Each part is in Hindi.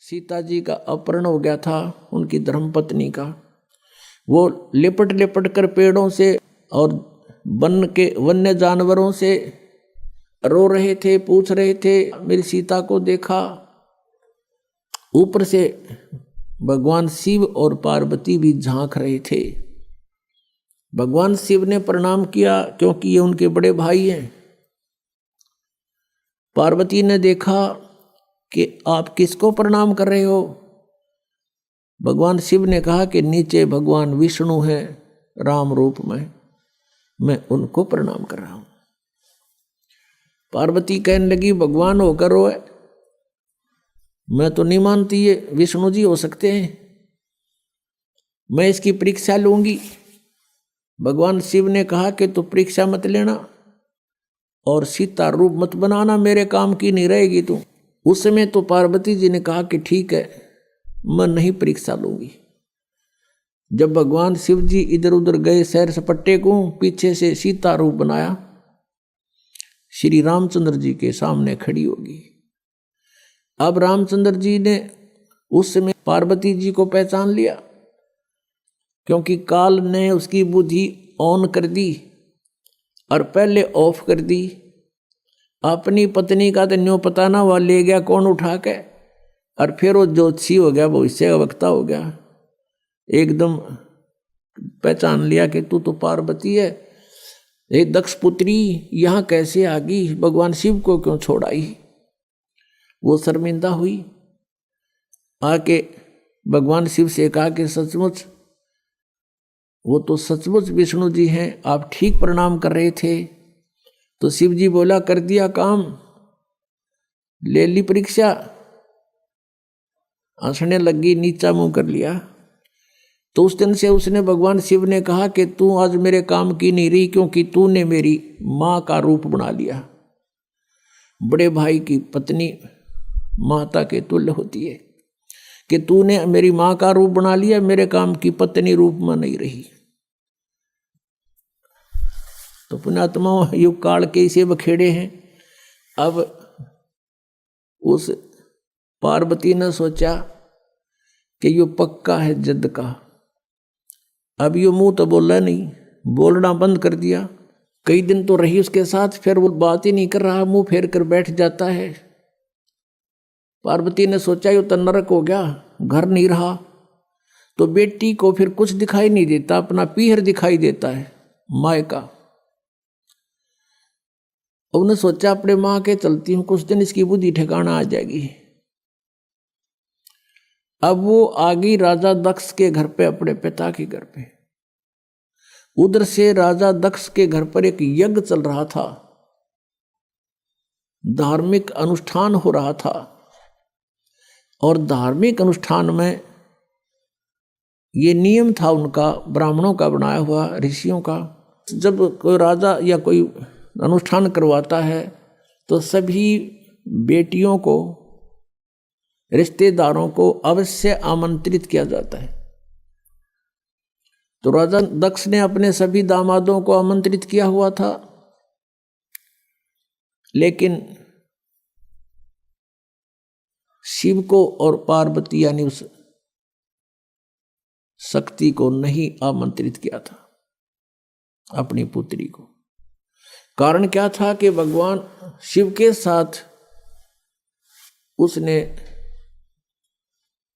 सीता जी का अपहरण हो गया था, उनकी धर्मपत्नी का। वो लिपट लिपट कर पेड़ों से और वन्य जानवरों से रो रहे थे, पूछ रहे थे मेरी सीता को देखा। ऊपर से भगवान शिव और पार्वती भी झांक रहे थे। भगवान शिव ने प्रणाम किया क्योंकि ये उनके बड़े भाई हैं। पार्वती ने देखा कि आप किसको प्रणाम कर रहे हो। भगवान शिव ने कहा कि नीचे भगवान विष्णु हैं राम रूप में, मैं उनको प्रणाम कर रहा हूं। पार्वती कहने लगी भगवान होकर रोए, मैं तो नहीं मानती ये विष्णु जी हो सकते हैं, मैं इसकी परीक्षा लूंगी। भगवान शिव ने कहा कि तू परीक्षा मत लेना और सीता रूप मत बनाना, मेरे काम की नहीं रहेगी तू। उस समय तो पार्वती जी ने कहा कि ठीक है, मैं नहीं परीक्षा लूंगी। जब भगवान शिव जी इधर उधर गए सैर सपट्टे को, पीछे से सीता रूप बनाया, श्री रामचंद्र जी के सामने खड़ी होगी। अब रामचंद्र जी ने उस समय पार्वती जी को पहचान लिया, क्योंकि काल ने उसकी बुद्धि ऑन कर दी और पहले ऑफ कर दी। अपनी पत्नी का तो न्यों पता ना हुआ, ले गया कौन उठा के, और फिर वो ज्योतिषी हो गया, भविष्य का वक्ता हो गया। एकदम पहचान लिया कि तू तो पार्वती है। ये दक्ष पुत्री यहाँ कैसे आ गई, भगवान शिव को क्यों छोड़ आई। वो शर्मिंदा हुई, आके भगवान शिव से कहा कि सचमुच वो तो सचमुच विष्णु जी हैं, आप ठीक प्रणाम कर रहे थे। तो शिव जी बोला कर दिया काम, ले ली परीक्षा। हंसने लगी, नीचा मुंह कर लिया। तो उस दिन से उसने भगवान शिव ने कहा कि तू आज मेरे काम की नहीं रही, क्योंकि तूने मेरी माँ का रूप बना लिया। बड़े भाई की पत्नी माता के तुल्य होती है, कि तूने मेरी माँ का रूप बना लिया, मेरे काम की पत्नी रूप में नहीं रही। तो पुण्यात्मा युग काल के इसे बखेड़े हैं। अब उस पार्वती ने सोचा कि यो पक्का है जद का। अब यो मुंह तो बोला नहीं, बोलना बंद कर दिया। कई दिन तो रही उसके साथ, फिर वो बात ही नहीं कर रहा, मुंह फेर कर बैठ जाता है। पार्वती ने सोचा यो तो नरक हो गया, घर नहीं रहा। तो बेटी को फिर कुछ दिखाई नहीं देता, अपना पीहर दिखाई देता है माय का। उन्हें सोचा अपने माँ के चलती हूँ, कुछ दिन इसकी बुद्धि ठिकाना आ जाएगी। अब वो आ गई राजा दक्ष के घर पे, अपने पिता के घर पे। उधर से राजा दक्ष के घर पर एक यज्ञ चल रहा था, धार्मिक अनुष्ठान हो रहा था। और धार्मिक अनुष्ठान में ये नियम था उनका, ब्राह्मणों का बनाया हुआ, ऋषियों का। जब कोई राजा या कोई अनुष्ठान करवाता है तो सभी बेटियों को, रिश्तेदारों को अवश्य आमंत्रित किया जाता है। तो राजा दक्ष ने अपने सभी दामादों को आमंत्रित किया हुआ था, लेकिन शिव को और पार्वती यानी उस शक्ति को नहीं आमंत्रित किया था, अपनी पुत्री को। कारण क्या था कि भगवान शिव के साथ उसने,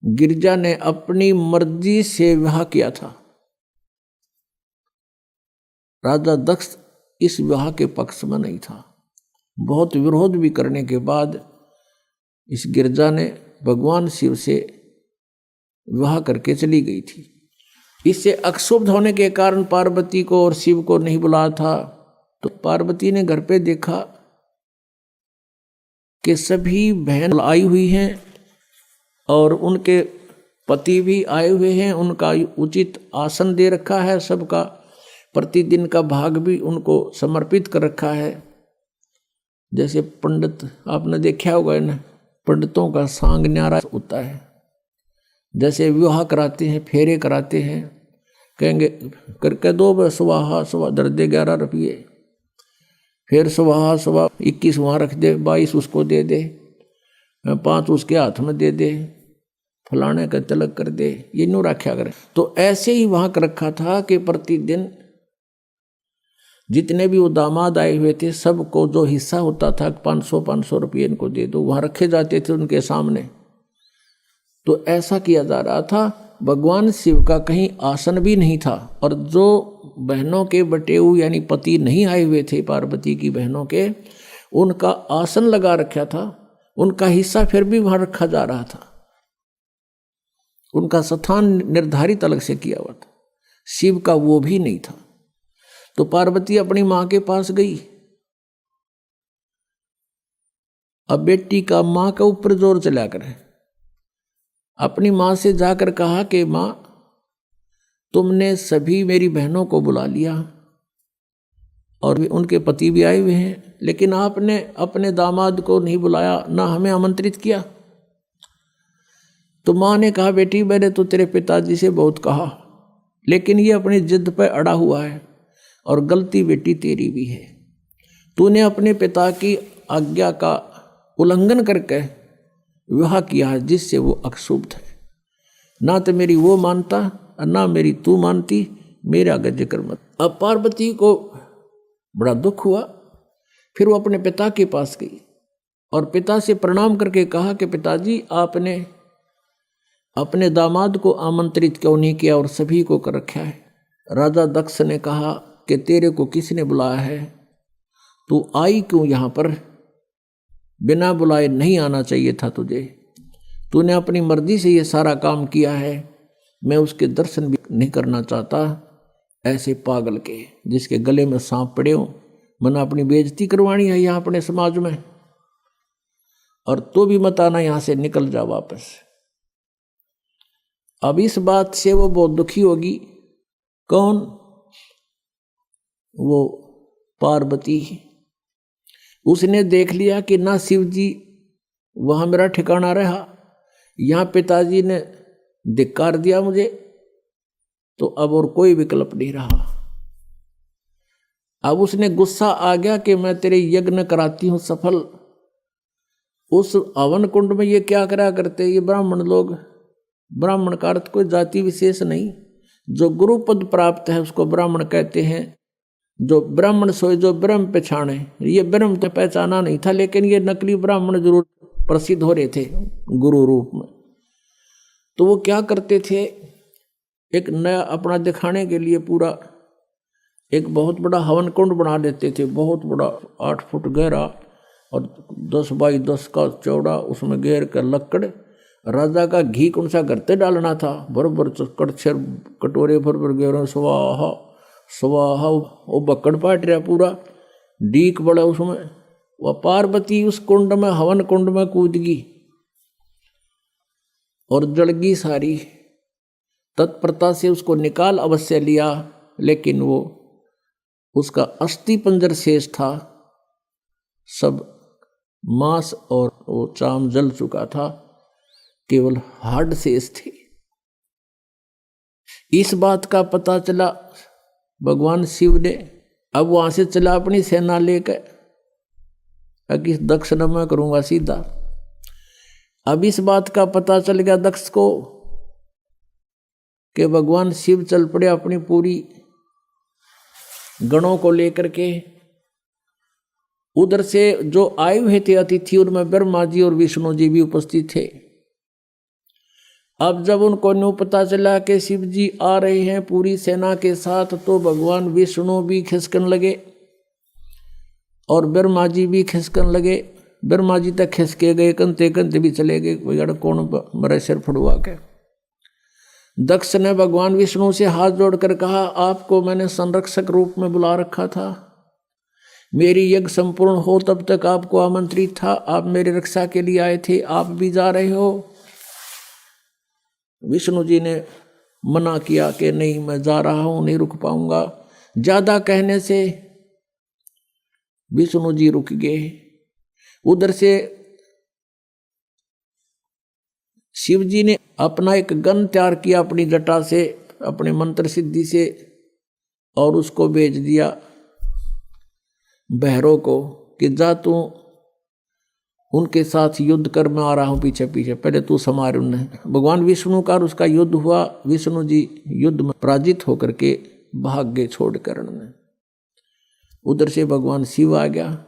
गिरजा ने अपनी मर्जी से विवाह किया था। राजा दक्ष इस विवाह के पक्ष में नहीं था। बहुत विरोध भी करने के बाद इस गिरजा ने भगवान शिव से विवाह करके चली गई थी। इससे अक्षुब्ध होने के कारण पार्वती को और शिव को नहीं बुलाया था। तो पार्वती ने घर पे देखा कि सभी बहन आई हुई हैं और उनके पति भी आए हुए हैं, उनका उचित आसन दे रखा है, सबका प्रतिदिन का भाग भी उनको समर्पित कर रखा है। जैसे पंडित आपने देखा होगा ना, पंडितों का सांग न्यारा होता है। जैसे विवाह कराते हैं, फेरे कराते हैं, कहेंगे करके दो सुबह सुबह दर दे 11 रुपये, फिर सुबह सुबह 21 वहाँ रख दे, 22 उसको दे दे, 5 उसके हाथ में दे दे, फलाने का तिलक कर दे, ये न्यू रखा करे। तो ऐसे ही वहां कर रखा था कि प्रतिदिन जितने भी वो दामाद आए हुए थे सबको जो हिस्सा होता था 500 रुपये इनको दे दो, वहां रखे जाते थे उनके सामने। तो ऐसा किया जा रहा था। भगवान शिव का कहीं आसन भी नहीं था, और जो बहनों के बटेऊ यानी पति नहीं आए हुए थे पार्वती की बहनों के, उनका आसन लगा रखा था, उनका हिस्सा फिर भी वहां रखा जा रहा था, उनका स्थान निर्धारित अलग से किया हुआ था। शिव का वो भी नहीं था। तो पार्वती अपनी मां के पास गई। अब बेटी का मां के ऊपर जोर चला करे, अपनी मां से जाकर कहा कि मां, तुमने सभी मेरी बहनों को बुला लिया और उनके पति भी आए हुए हैं, लेकिन आपने अपने दामाद को नहीं बुलाया, ना हमें आमंत्रित किया। तो मां ने कहा, बेटी मैंने तो तेरे पिताजी से बहुत कहा, लेकिन ये अपनी जिद पर अड़ा हुआ है, और गलती बेटी तेरी भी है। तूने अपने पिता की आज्ञा का उल्लंघन करके विवाह किया है, जिससे वो अक्षुब्ध है। ना तो मेरी वो मानता और ना मेरी तू मानती, मेरा आगे जिक्र मत। अब पार्वती को बड़ा दुख हुआ। फिर वो अपने पिता के पास गई और पिता से प्रणाम करके कहा कि पिताजी, आपने अपने दामाद को आमंत्रित क्यों नहीं किया और सभी को कर रखा है। राजा दक्ष ने कहा कि तेरे को किसने बुलाया है, तू आई क्यों यहाँ पर, बिना बुलाए नहीं आना चाहिए था तुझे, तूने अपनी मर्जी से ये सारा काम किया है, मैं उसके दर्शन भी नहीं करना चाहता। ऐसे पागल के जिसके गले में सांप पड़े हो, मना अपनी बेइज्जती करवानी है यहाँ अपने समाज में, और तो भी मत आना, यहाँ से निकल जा वापस। अब इस बात से वो बहुत दुखी होगी। कौन? वो पार्वती। उसने देख लिया कि ना शिव जी वहां मेरा ठिकाना रहा, यहाँ पिताजी ने धिक्कार दिया मुझे, तो अब और कोई विकल्प नहीं रहा। अब उसने गुस्सा आ गया कि मैं तेरे यज्ञ कराती हूं सफल। उस हवन कुंड में ये क्या करा करते ये ब्राह्मण लोग, ब्राह्मण का अर्थ कोई जाति विशेष नहीं, जो गुरु पद प्राप्त है उसको ब्राह्मण कहते हैं। जो ब्राह्मण सोए जो ब्रह्म पहचाने, ये ब्रह्म तो पहचाना नहीं था, लेकिन ये नकली ब्राह्मण जरूर प्रसिद्ध हो रहे थे गुरु रूप में। तो वो क्या करते थे, एक नया अपना दिखाने के लिए पूरा एक बहुत बड़ा हवन कुंड बना देते थे, बहुत बड़ा 8 फुट गहरा और 10 बाई 10 का चौड़ा, उसमें घेर कर लक्कड़, राजा का घी कौन सा करते डालना था, बरबर कड़छर कटोरे भर घेर, स्वाहा स्वाहा, वो बक्कड़ पाट रहा पूरा, डीक बड़ा उसमें। वह पार्वती उस कुंड में, हवन कुंड में कूद गई और जड़गी सारी। तत्परता से उसको निकाल अवश्य लिया, लेकिन वो उसका अस्थि पंजर शेष था, सब मांस और वो चाम जल चुका था, केवल हाड शेष थे। इस बात का पता चला भगवान शिव ने। अब वहां से चला अपनी सेना लेकर, कि दक्ष न मैं करूंगा सीधा। अब इस बात का पता चल गया दक्ष को कि भगवान शिव चल पड़े अपनी पूरी गणों को लेकर के। उधर से जो आए हुए थे अतिथि, उनमें ब्रह्मा जी और विष्णु जी भी उपस्थित थे। अब जब उनको न्यू पता चला कि शिव जी आ रहे हैं पूरी सेना के साथ, तो भगवान विष्णु भी खिसकन लगे और ब्रह्मा जी भी खिसकन लगे। ब्रह्मा जी तक खिसके गए, कंते कंते भी चले गए, कौन मरे सिर फड़वा के। दक्ष ने भगवान विष्णु से हाथ जोड़कर कहा, आपको मैंने संरक्षक रूप में बुला रखा था, मेरी यज्ञ संपूर्ण हो तब तक आपको आमंत्रित था, आप मेरी रक्षा के लिए आए थे, आप भी जा रहे हो। विष्णु जी ने मना किया कि नहीं, मैं जा रहा हूं, नहीं रुक पाऊंगा। ज्यादा कहने से विष्णु जी रुक गए। उधर से शिव जी ने अपना एक गन तैयार किया अपनी जटा से, अपने मंत्र सिद्धि से, और उसको भेज दिया भैरव को कि जा तू उनके साथ युद्ध कर, मैं आ रहा हूं पीछे पीछे, पहले तू संभार उन्हें। भगवान विष्णु का और उसका युद्ध हुआ, विष्णु जी युद्ध में पराजित होकर के भाग गए छोड़कर उन्हें। उधर से भगवान शिव आ गया,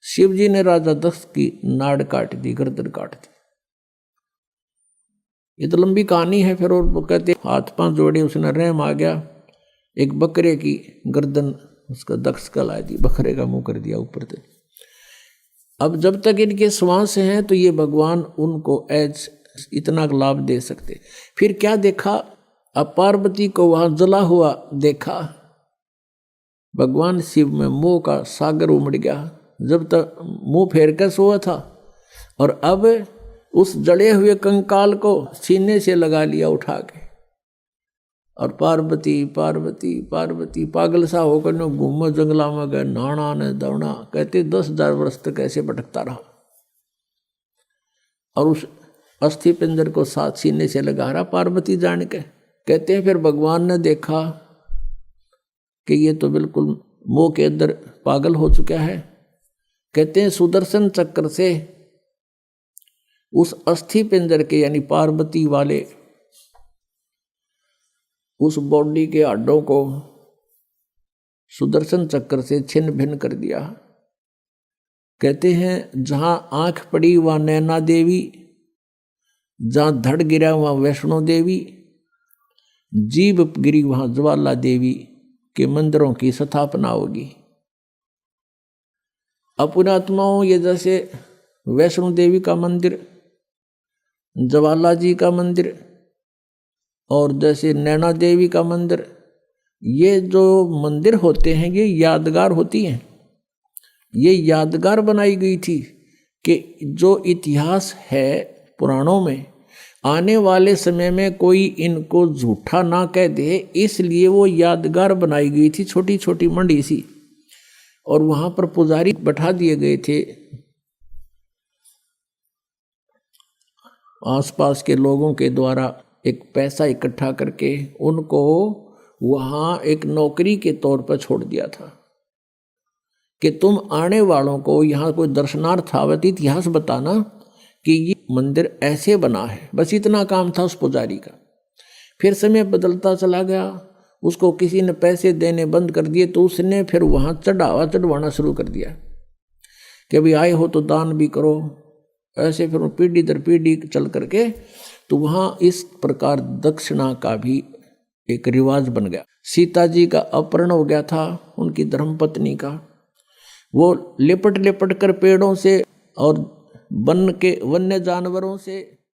शिव जी ने राजा दक्ष की नाड़ काट दी, गर्दन काट दी। ये तो लंबी कहानी है। फिर और वो कहते हाथ पांव जोड़े, उसने रहम आ गया, एक बकरे की गर्दन उसका दक्ष कला दी, बकरे का मुंह कर दिया ऊपर से। अब जब तक इनके श्वास हैं तो ये भगवान उनको एज इतना लाभ दे सकते। फिर क्या देखा, अब पार्वती को वहां जला हुआ देखा, भगवान शिव में मोह का सागर उमड़ गया। जब तक मुंह फेर कर सोया था और अब उस जड़े हुए कंकाल को सीने से लगा लिया उठा के, और पार्वती पार्वती पार्वती पागल सा होकर न घूमो जंगला में गए, नाना ने दौड़ा। कहते 10,000 वर्ष तक ऐसे भटकता रहा और उस अस्थि पिंजर को साथ सीने से लगा रहा पार्वती जान के। कहते हैं फिर भगवान ने देखा कि ये तो बिल्कुल मोह के अंदर पागल हो चुका है। कहते हैं सुदर्शन चक्र से उस अस्थि पिंजर के यानी पार्वती वाले उस बॉडी के हड्डों को सुदर्शन चक्र से छिन्न भिन्न कर दिया। कहते हैं जहां आंख पड़ी वहां नैना देवी, जहां धड़ गिरा वहां वैष्णो देवी, जीभ गिरी वहां ज्वाला देवी के मंदिरों की स्थापना होगी। अपुणात्माओं ये जैसे वैष्णो देवी का मंदिर, ज्वाला जी का मंदिर और जैसे नैना देवी का मंदिर, ये जो मंदिर होते हैं ये यादगार होती हैं। ये यादगार बनाई गई थी कि जो इतिहास है पुराणों में, आने वाले समय में कोई इनको झूठा ना कह दे, इसलिए वो यादगार बनाई गई थी, छोटी छोटी मंडी सी। और वहाँ पर पुजारी बैठा दिए गए थे, आसपास के लोगों के द्वारा एक पैसा इकट्ठा करके उनको वहाँ एक नौकरी के तौर पर छोड़ दिया था कि तुम आने वालों को यहाँ कोई दर्शनार्थ आवे तो इतिहास बताना कि ये मंदिर ऐसे बना है। बस इतना काम था उस पुजारी का। फिर समय बदलता चला गया, उसको किसी ने पैसे देने बंद कर दिए तो उसने फिर वहाँ चढ़वाना शुरू कर दिया कि अभी आए हो तो दान भी करो। ऐसे फिर पीढ़ी दर पीढ़ी चल करके तो वहाँ इस प्रकार दक्षिणा का भी एक रिवाज बन गया। सीता जी का अपहरण हो गया था उनकी धर्मपत्नी का, वो लिपट लिपट कर पेड़ों से और वन्य जानवरों से